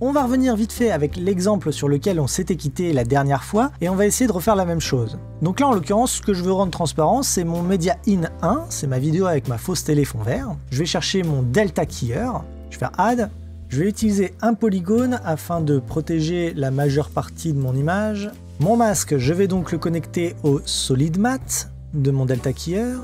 On va revenir vite fait avec l'exemple sur lequel on s'était quitté la dernière fois et on va essayer de refaire la même chose. Donc là en l'occurrence, ce que je veux rendre transparent, c'est mon Media In 1, c'est ma vidéo avec ma fausse télé fond vert. Je vais chercher mon Delta Keyer, je vais faire Add, je vais utiliser un polygone afin de protéger la majeure partie de mon image. Mon masque, je vais donc le connecter au Solid Matte de mon Delta Keyer.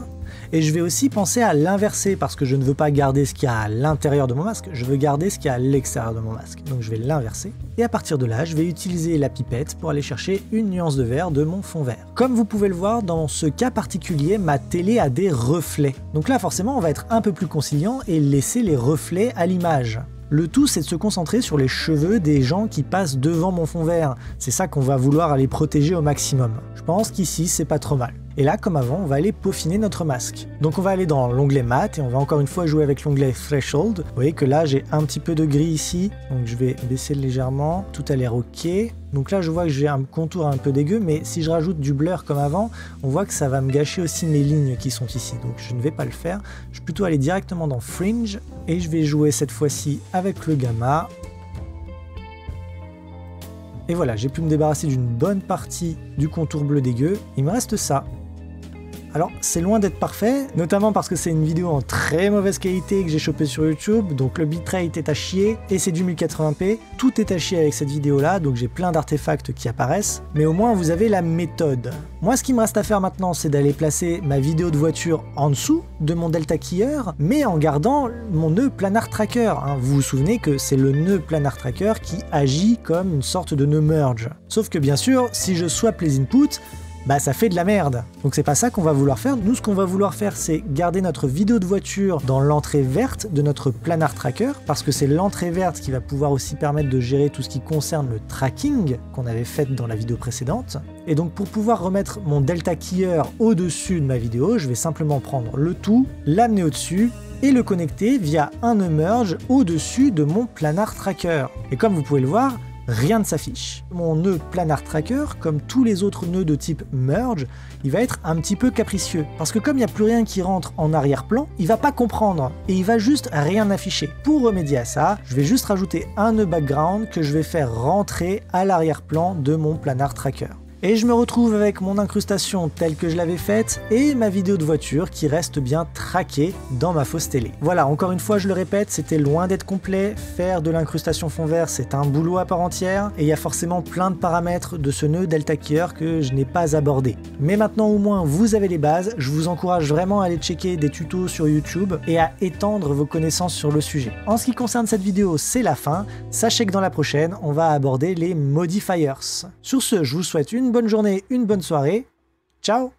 Et je vais aussi penser à l'inverser parce que je ne veux pas garder ce qu'il y a à l'intérieur de mon masque, je veux garder ce qu'il y a à l'extérieur de mon masque. Donc je vais l'inverser. Et à partir de là, je vais utiliser la pipette pour aller chercher une nuance de vert de mon fond vert. Comme vous pouvez le voir, dans ce cas particulier, ma télé a des reflets. Donc là, forcément, on va être un peu plus conciliant et laisser les reflets à l'image. Le tout, c'est de se concentrer sur les cheveux des gens qui passent devant mon fond vert. C'est ça qu'on va vouloir aller protéger au maximum. Je pense qu'ici, c'est pas trop mal. Et là, comme avant, on va aller peaufiner notre masque. Donc on va aller dans l'onglet mat et on va encore une fois jouer avec l'onglet Threshold. Vous voyez que là, j'ai un petit peu de gris ici. Donc je vais baisser légèrement. Tout a l'air ok. Donc là, je vois que j'ai un contour un peu dégueu, mais si je rajoute du blur comme avant, on voit que ça va me gâcher aussi mes lignes qui sont ici. Donc je ne vais pas le faire. Je vais plutôt aller directement dans Fringe et je vais jouer cette fois-ci avec le gamma. Et voilà, j'ai pu me débarrasser d'une bonne partie du contour bleu dégueu. Il me reste ça. Alors, c'est loin d'être parfait, notamment parce que c'est une vidéo en très mauvaise qualité que j'ai chopé sur YouTube, donc le bitrate est à chier, et c'est du 1080p. Tout est à chier avec cette vidéo-là, donc j'ai plein d'artefacts qui apparaissent, mais au moins vous avez la méthode. Moi, ce qui me reste à faire maintenant, c'est d'aller placer ma vidéo de voiture en dessous de mon Delta Keyer, mais en gardant mon nœud planar tracker. Vous vous souvenez que c'est le nœud planar tracker qui agit comme une sorte de nœud merge. Sauf que bien sûr, si je swap les inputs, bah ça fait de la merde. Donc c'est pas ça qu'on va vouloir faire. Nous, ce qu'on va vouloir faire, c'est garder notre vidéo de voiture dans l'entrée verte de notre planar tracker, parce que c'est l'entrée verte qui va pouvoir aussi permettre de gérer tout ce qui concerne le tracking qu'on avait fait dans la vidéo précédente. Et donc pour pouvoir remettre mon Delta Keyer au-dessus de ma vidéo, je vais simplement prendre le tout, l'amener au-dessus, et le connecter via un nœud merge au-dessus de mon planar tracker. Et comme vous pouvez le voir, rien ne s'affiche. Mon nœud planar tracker, comme tous les autres nœuds de type merge, il va être un petit peu capricieux. Parce que comme il n'y a plus rien qui rentre en arrière-plan, il va pas comprendre et il va juste rien afficher. Pour remédier à ça, je vais juste rajouter un nœud background que je vais faire rentrer à l'arrière-plan de mon planar tracker. Et je me retrouve avec mon incrustation telle que je l'avais faite et ma vidéo de voiture qui reste bien traquée dans ma fausse télé. Voilà, encore une fois je le répète, c'était loin d'être complet. Faire de l'incrustation fond vert, c'est un boulot à part entière et il y a forcément plein de paramètres de ce nœud Delta Keyer que je n'ai pas abordé. Mais maintenant au moins vous avez les bases, je vous encourage vraiment à aller checker des tutos sur YouTube et à étendre vos connaissances sur le sujet. En ce qui concerne cette vidéo, c'est la fin. Sachez que dans la prochaine, on va aborder les modifiers. Sur ce, je vous souhaite une bonne journée, une bonne soirée. Ciao!